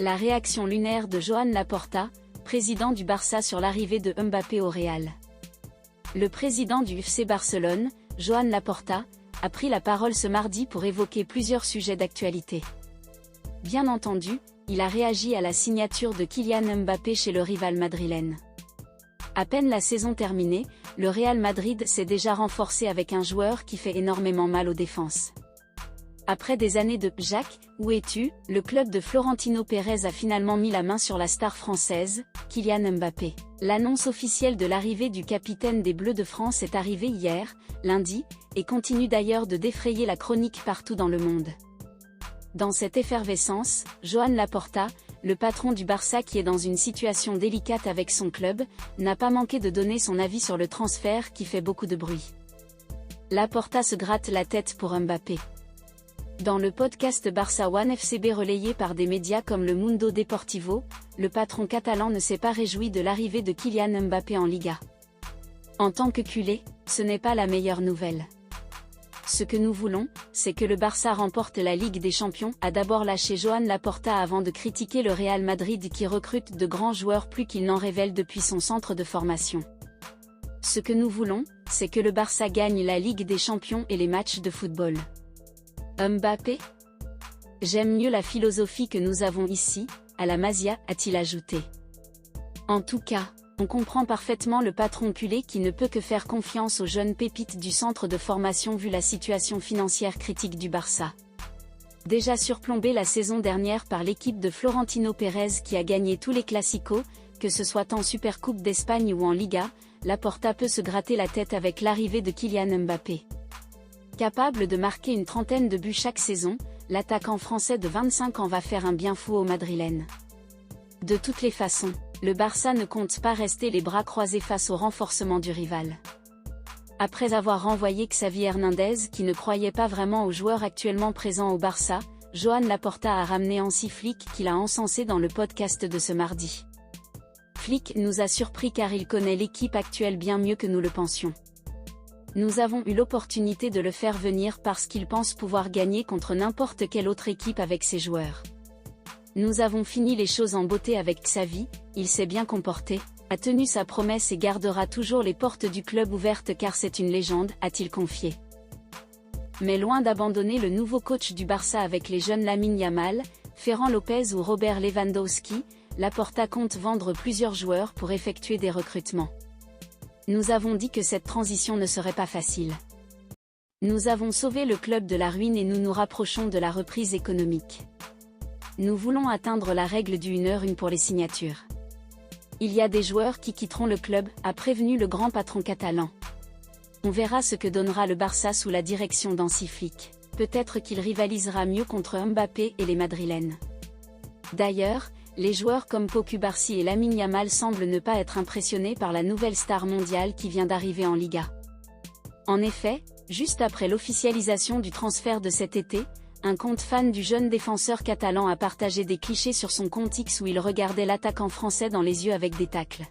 La réaction lunaire de Joan Laporta, président du Barça sur l'arrivée de Mbappé au Real. Le président du FC Barcelone, Joan Laporta, a pris la parole ce mardi pour évoquer plusieurs sujets d'actualité. Bien entendu, il a réagi à la signature de Kylian Mbappé chez le rival madrilène. À peine la saison terminée, le Real Madrid s'est déjà renforcé avec un joueur qui fait énormément mal aux défenses. Après des années de « Jacques, où es-tu ?», le club de Florentino Pérez a finalement mis la main sur la star française, Kylian Mbappé. L'annonce officielle de l'arrivée du capitaine des Bleus de France est arrivée hier, lundi, et continue d'ailleurs de défrayer la chronique partout dans le monde. Dans cette effervescence, Joan Laporta, le patron du Barça qui est dans une situation délicate avec son club, n'a pas manqué de donner son avis sur le transfert qui fait beaucoup de bruit. Laporta se gratte la tête pour Mbappé. Dans le podcast Barça One FCB relayé par des médias comme le Mundo Deportivo, le patron catalan ne s'est pas réjoui de l'arrivée de Kylian Mbappé en Liga. En tant que culé, ce n'est pas la meilleure nouvelle. Ce que nous voulons, c'est que le Barça remporte la Ligue des Champions, a d'abord lâché Joan Laporta avant de critiquer le Real Madrid qui recrute de grands joueurs plus qu'il n'en révèle depuis son centre de formation. Ce que nous voulons, c'est que le Barça gagne la Ligue des Champions et les matchs de football. Mbappé ? J'aime mieux la philosophie que nous avons ici, à la Masia, a-t-il ajouté. En tout cas, on comprend parfaitement le patron culé qui ne peut que faire confiance aux jeunes pépites du centre de formation vu la situation financière critique du Barça. Déjà surplombé la saison dernière par l'équipe de Florentino Pérez qui a gagné tous les classicos, que ce soit en Supercoupe d'Espagne ou en Liga, Laporta peut se gratter la tête avec l'arrivée de Kylian Mbappé. Capable de marquer une trentaine de buts chaque saison, l'attaquant français de 25 ans va faire un bien fou aux Madrilènes. De toutes les façons, le Barça ne compte pas rester les bras croisés face au renforcement du rival. Après avoir renvoyé Xavi Hernandez qui ne croyait pas vraiment aux joueurs actuellement présents au Barça, Joan Laporta a ramené Hansi Flick qu'il a encensé dans le podcast de ce mardi. Flick nous a surpris car il connaît l'équipe actuelle bien mieux que nous le pensions. Nous avons eu l'opportunité de le faire venir parce qu'il pense pouvoir gagner contre n'importe quelle autre équipe avec ses joueurs. Nous avons fini les choses en beauté avec Xavi, il s'est bien comporté, a tenu sa promesse et gardera toujours les portes du club ouvertes car c'est une légende, a-t-il confié. Mais loin d'abandonner le nouveau coach du Barça avec les jeunes Lamine Yamal, Ferran Lopez ou Robert Lewandowski, Laporta compte vendre plusieurs joueurs pour effectuer des recrutements. Nous avons dit que cette transition ne serait pas facile. Nous avons sauvé le club de la ruine et nous nous rapprochons de la reprise économique. Nous voulons atteindre la règle du 1h1 pour les signatures. Il y a des joueurs qui quitteront le club, a prévenu le grand patron catalan. On verra ce que donnera le Barça sous la direction d'Hansi Flick. Peut-être qu'il rivalisera mieux contre Mbappé et les Madrilènes. D'ailleurs, les joueurs comme Pau Cubarsí et Lamine Yamal semblent ne pas être impressionnés par la nouvelle star mondiale qui vient d'arriver en Liga. En effet, juste après l'officialisation du transfert de cet été, un compte fan du jeune défenseur catalan a partagé des clichés sur son compte X où il regardait l'attaquant français dans les yeux avec des tacles.